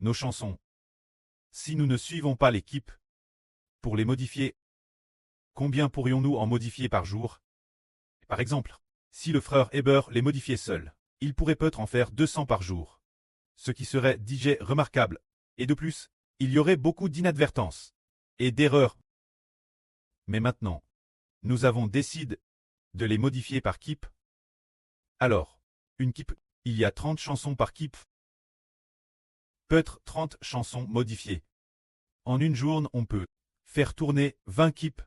nos chansons. Si nous ne suivons pas l'équipe pour les modifier, combien pourrions-nous en modifier par jour? Par exemple, si le frère Heber les modifiait seul, il pourrait peut-être en faire 200 par jour. Ce qui serait DJ remarquable. Et de plus, il y aurait beaucoup d'inadvertances et d'erreurs. Mais maintenant, nous avons décidé de les modifier par keep. Alors, une keep, il y a 30 chansons par keep. Peut-être 30 chansons modifiées. En une journée, on peut faire tourner 20 keeps,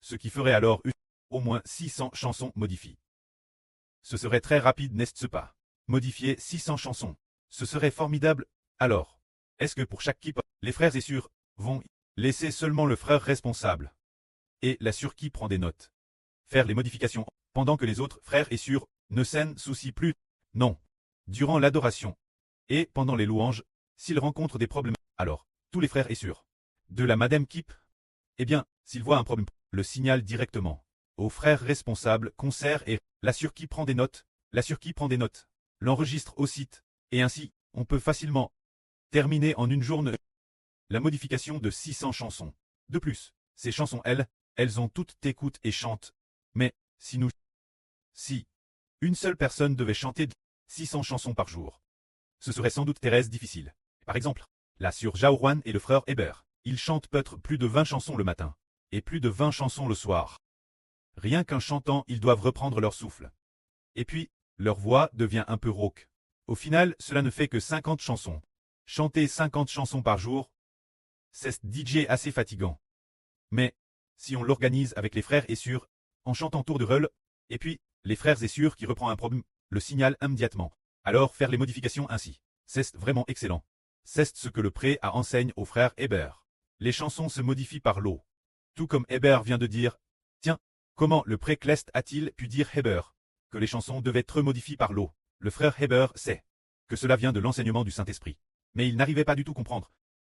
ce qui ferait alors au moins 600 chansons modifiées. Ce serait très rapide, n'est-ce pas? Modifier 600 chansons, ce serait formidable. Alors, est-ce que pour chaque keep, les frères et sœurs vont laisser seulement le frère responsable et la sœur qui prend des notes faire les modifications pendant que les autres frères et sœurs ne s'en soucient plus? Non. Durant l'adoration et pendant les louanges, s'ils rencontrent des problèmes, alors, tous les frères et sœurs de la Madame Keep, eh bien, s'ils voient un problème, le signalent directement aux frères responsables, concert et la sœur qui prend des notes, l'enregistre au site, et ainsi, on peut facilement terminer en une journée la modification de 600 chansons. De plus, ces chansons, elles ont toutes écoute et chantent. Mais, si une seule personne devait chanter 600 chansons par jour, ce serait sans doute très difficile. Par exemple, la sœur Jaourouane et le frère Heber, ils chantent peut-être plus de 20 chansons le matin, et plus de 20 chansons le soir. Rien qu'en chantant, ils doivent reprendre leur souffle. Et puis, leur voix devient un peu rauque. Au final, cela ne fait que 50 chansons. Chanter 50 chansons par jour, c'est DJ assez fatigant. Mais, si on l'organise avec les frères et sœurs, en chantant tour de rôle, et puis, les frères et sœurs qui reprend un problème, le signal immédiatement. Alors faire les modifications ainsi. C'est vraiment excellent. C'est ce que le pré a enseigne aux frères Heber. Les chansons se modifient par l'eau. Tout comme Heber vient de dire, tiens, comment le pré Clest a-t-il pu dire Heber que les chansons devaient être modifiées par l'eau? Le frère Heber sait que cela vient de l'enseignement du Saint-Esprit. Mais il n'arrivait pas du tout à comprendre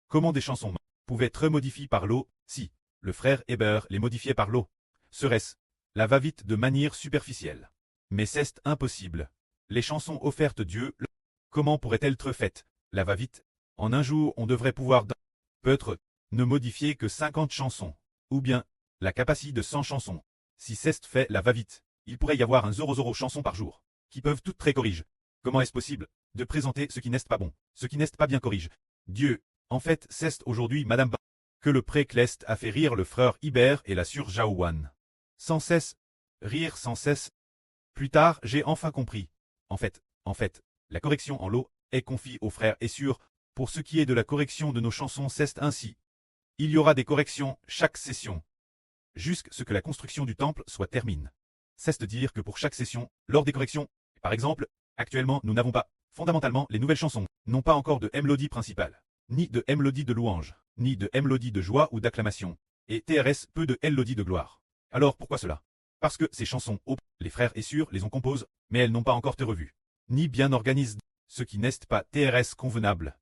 comment des chansons pouvaient être modifiées par l'eau si le frère Heber les modifiait par l'eau. Serait-ce la va-vite de manière superficielle? Mais c'est impossible. Les chansons offertes Dieu, comment pourraient-elles être faites, la va-vite? En un jour, on devrait pouvoir peut-être ne modifier que 50 chansons, ou bien la capacité de 100 chansons. Si c'est fait la va-vite, il pourrait y avoir un 00 chansons par jour, qui peuvent toutes très corriger. Comment est-ce possible de présenter ce qui n'est pas bon, ce qui n'est pas bien corrige? Dieu, en fait, c'est aujourd'hui Madame que le pré Clest a fait rire le frère Heber et la sœur Jaouane. Sans cesse, rire sans cesse. Plus tard, j'ai enfin compris. En fait, la correction en l'eau est confiée aux frères et sœurs. Pour ce qui est de la correction de nos chansons, c'est ainsi. Il y aura des corrections chaque session, jusqu'à ce que la construction du temple soit terminée. C'est de dire que pour chaque session, lors des corrections, par exemple, actuellement nous n'avons pas, fondamentalement, les nouvelles chansons, n'ont pas encore de mélodie principale, ni de mélodie de louange, ni de mélodie de joie ou d'acclamation, et TRS peu de mélodie de gloire. Alors pourquoi cela? Parce que ces chansons, les frères et sœurs les ont composées, mais elles n'ont pas encore été revues, ni bien organisées, ce qui n'est pas TRS convenable.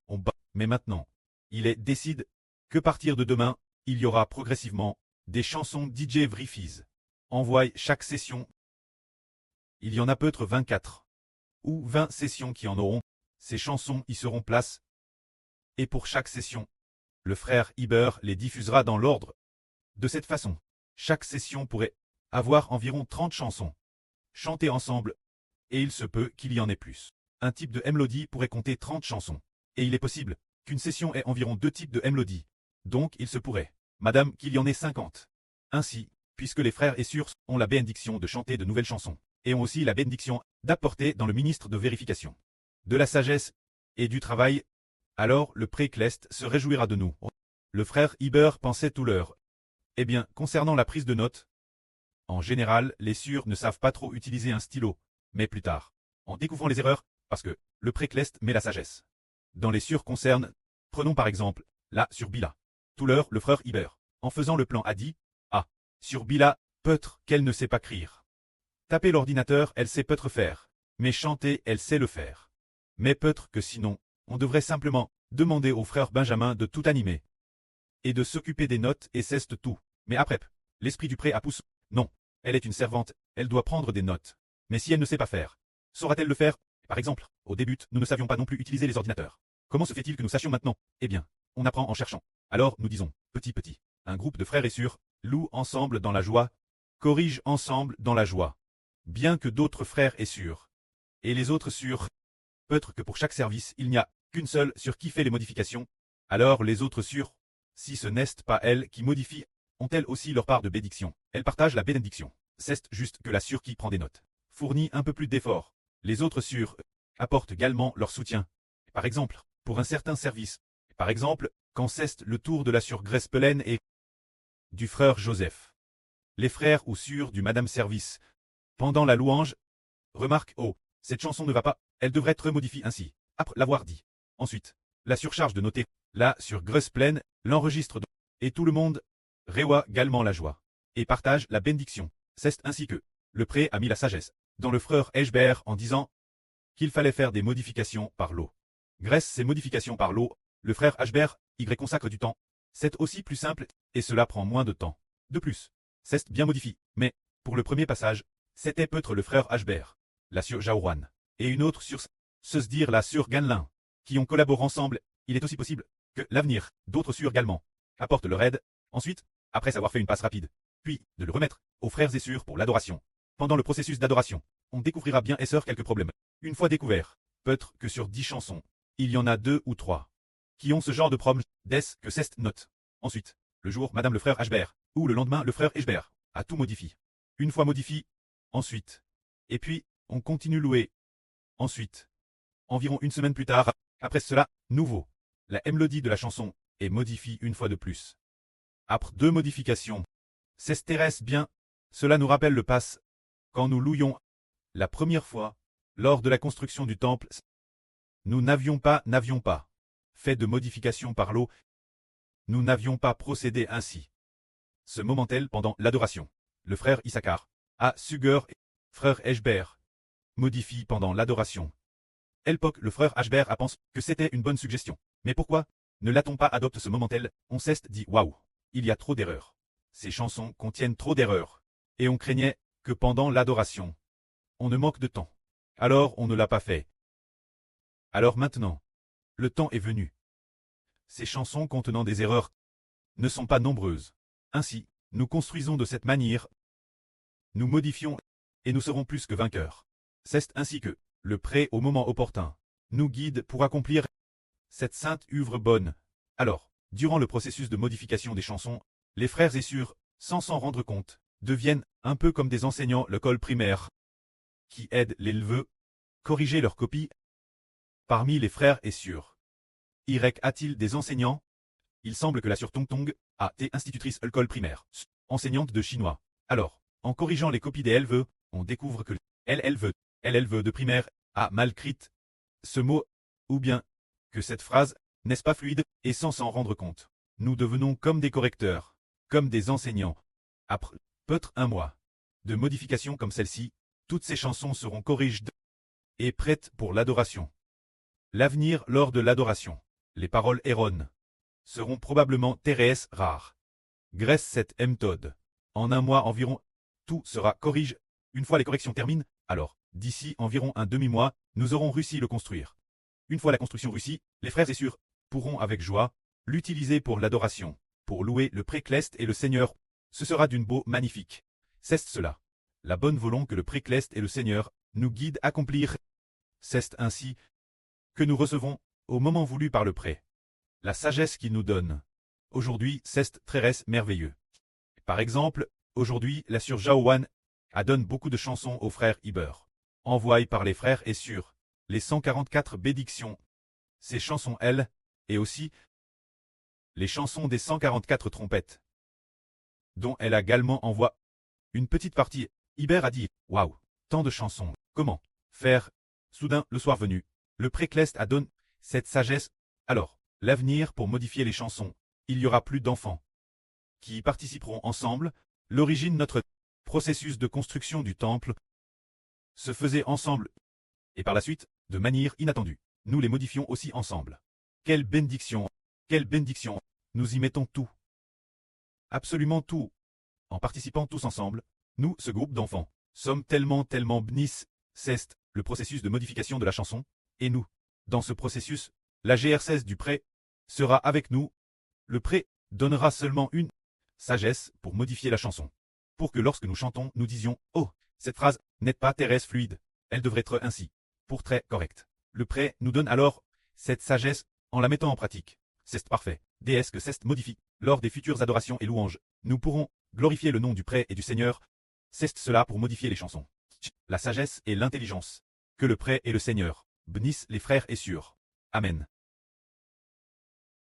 Mais maintenant, il est décide que partir de demain, il y aura progressivement des chansons DJ Vrifies. Envoie chaque session. Il y en a peut-être 24 ou 20 sessions qui en auront. Ces chansons y seront place. Et pour chaque session, le frère Heber les diffusera dans l'ordre. De cette façon, chaque session pourrait avoir environ 30 chansons chantées ensemble, et il se peut qu'il y en ait plus. Un type de mélodie pourrait compter 30 chansons, et il est possible qu'une session ait environ 2 types de mélodies. Donc il se pourrait, madame, qu'il y en ait 50. Ainsi, puisque les frères et sœurs ont la bénédiction de chanter de nouvelles chansons, et ont aussi la bénédiction d'apporter dans le ministre de vérification de la sagesse et du travail, alors le pré Clest se réjouira de nous. Le frère Heber pensait tout l'heure. Eh bien, concernant la prise de notes, en général, les sœurs ne savent pas trop utiliser un stylo, mais plus tard, en découvrant les erreurs, parce que le pré Clest met la sagesse dans les sœurs concerne, prenons par exemple, là sur Bila. Tout l'heure, le frère Heber, en faisant le plan, a dit, ah, sur Bila, peut-être qu'elle ne sait pas écrire. Taper l'ordinateur, elle sait peut-être faire, mais chanter, elle sait le faire. Mais peut-être que sinon, on devrait simplement demander au frère Benjamin de tout animer et de s'occuper des notes et c'est tout. Mais après, l'esprit du pré a poussé. Non, elle est une servante, elle doit prendre des notes. Mais si elle ne sait pas faire, saura-t-elle le faire? Par exemple, au début, nous ne savions pas non plus utiliser les ordinateurs. Comment se fait-il que nous sachions maintenant? Eh bien, on apprend en cherchant. Alors, nous disons, petit petit. Un groupe de frères et sœurs louent ensemble dans la joie, corrigent ensemble dans la joie. Bien que d'autres frères et sœurs. Et les autres sœurs. Peut-être que pour chaque service, il n'y a qu'une seule sur qui fait les modifications. Alors les autres sœurs, si ce n'est pas elles qui modifient, ont-elles aussi leur part de bénédiction. Elles partagent la bénédiction. C'est juste que la sœur qui prend des notes fournit un peu plus d'efforts. Les autres sœurs apportent également leur soutien. Par exemple, pour un certain service. Par exemple, quand c'est le tour de la sœur Grespelen et du frère Joseph. Les frères ou sœurs du Madame Service. Pendant la louange, remarque, oh, cette chanson ne va pas, elle devrait être modifiée ainsi, après l'avoir dit. Ensuite, la surcharge de noter, là sur Grespelen, l'enregistre et tout le monde réoit également la joie et partage la bénédiction. C'est ainsi que le pré a mis la sagesse dans le frère Eschber en disant qu'il fallait faire des modifications par l'eau. Grâce ces modifications par l'eau, le frère Eschber y consacre du temps. C'est aussi plus simple et cela prend moins de temps. De plus, c'est bien modifié, mais pour le premier passage, c'était peut-être le frère Eschber, la sœur Jaouran, et une autre sur se dire la sœur Ganlin, qui ont collaboré ensemble. Il est aussi possible que l'avenir, d'autres sœurs également, apportent leur aide. Ensuite, après avoir fait une passe rapide, puis de le remettre aux frères et sœurs pour l'adoration. Pendant le processus d'adoration, on découvrira bien et sœurs quelques problèmes. Une fois découvert, peut-être que sur 10 chansons, il y en a 2 ou 3 qui ont ce genre de problème, que cette note. Ensuite, le jour, Madame le frère Eschber, ou le lendemain, le frère Eschber, a tout modifié. Une fois modifié, ensuite. Et puis, on continue louer. Ensuite, environ une semaine plus tard, après cela, nouveau. La mélodie de la chanson est modifiée une fois de plus. Après 2 modifications, s'intéresse bien. Cela nous rappelle le passe. Quand nous louions la première fois, lors de la construction du temple, nous n'avions pas fait de modifications par l'eau. Nous n'avions pas procédé ainsi. Ce moment-là pendant l'adoration. Le frère Issachar, à Suger et frère Eschber, modifie pendant l'adoration. Elpok, le frère Eschber, a pensé que c'était une bonne suggestion. Mais pourquoi ne l'a-t-on pas adopté ce moment-là? On s'est dit waouh, il y a trop d'erreurs. Ces chansons contiennent trop d'erreurs. Et on craignait que pendant l'adoration, on ne manque de temps. Alors on ne l'a pas fait. Alors maintenant, le temps est venu. Ces chansons contenant des erreurs ne sont pas nombreuses. Ainsi, nous construisons de cette manière, nous modifions, et nous serons plus que vainqueurs. C'est ainsi que, le prêt au moment opportun, nous guide pour accomplir cette sainte œuvre bonne. Alors, durant le processus de modification des chansons, les frères et sœurs, sans s'en rendre compte, deviennent un peu comme des enseignants l'école primaire, qui aident les neveux, corriger leurs copies. Parmi les frères et sœurs, a-t-il des enseignants? Il semble que la sœur Tong Tong a été institutrice l'école primaire, enseignante de chinois. Alors, en corrigeant les copies des éleveux, on découvre que éleveux de primaire a mal écrit ce mot, ou bien que cette phrase n'est pas fluide, et sans s'en rendre compte. Nous devenons comme des correcteurs, comme des enseignants. Après peut-être un mois de modifications comme celle-ci, toutes ces chansons seront corrigées et prêtes pour l'adoration. L'avenir lors de l'adoration. Les paroles errones seront probablement TRS rares. Grâce cette méthode. En un mois environ, tout sera corrigé. Une fois les corrections terminent, alors, d'ici environ un demi-mois, nous aurons réussi à le construire. Une fois la construction réussie, les frères et sœurs pourront avec joie l'utiliser pour l'adoration, pour louer le précleste et le Seigneur. Ce sera d'une beau magnifique. C'est cela. La bonne volonté que le précleste et le Seigneur nous guident à accomplir. C'est ainsi que nous recevons, au moment voulu par le pré, la sagesse qu'il nous donne. Aujourd'hui, c'est très merveilleux. Par exemple, aujourd'hui, la sœur Jaouan donne beaucoup de chansons aux frères Iber, envoyées par les frères et sœurs, les 144 bénédictions. Ces chansons, elles, et aussi les chansons des 144 trompettes, dont elle a également envoyé une petite partie. Iber a dit, waouh, tant de chansons, comment faire? Soudain, le soir venu, le précleste a donné cette sagesse. Alors, l'avenir pour modifier les chansons, il y aura plus d'enfants qui y participeront ensemble. L'origine notre processus de construction du temple se faisait ensemble, et par la suite, de manière inattendue, nous les modifions aussi ensemble. Quelle bénédiction! Quelle bénédiction! Nous y mettons tout. Absolument tout. En participant tous ensemble, nous, ce groupe d'enfants, sommes tellement bénis. C'est le processus de modification de la chanson, et nous, dans ce processus, La GR16 du pré sera avec nous. Le pré donnera seulement une sagesse pour modifier la chanson. Pour que lorsque nous chantons, nous disions « Oh, cette phrase n'est pas Thérèse fluide, elle devrait être ainsi », pour très correct. Le pré nous donne alors cette sagesse en la mettant en pratique. C'est parfait. DS que ceste modifie. Lors des futures adorations et louanges, nous pourrons glorifier le nom du pré et du Seigneur. C'est cela pour modifier les chansons. La sagesse et l'intelligence. Que le pré et le Seigneur bénissent les frères et sœurs. Amen.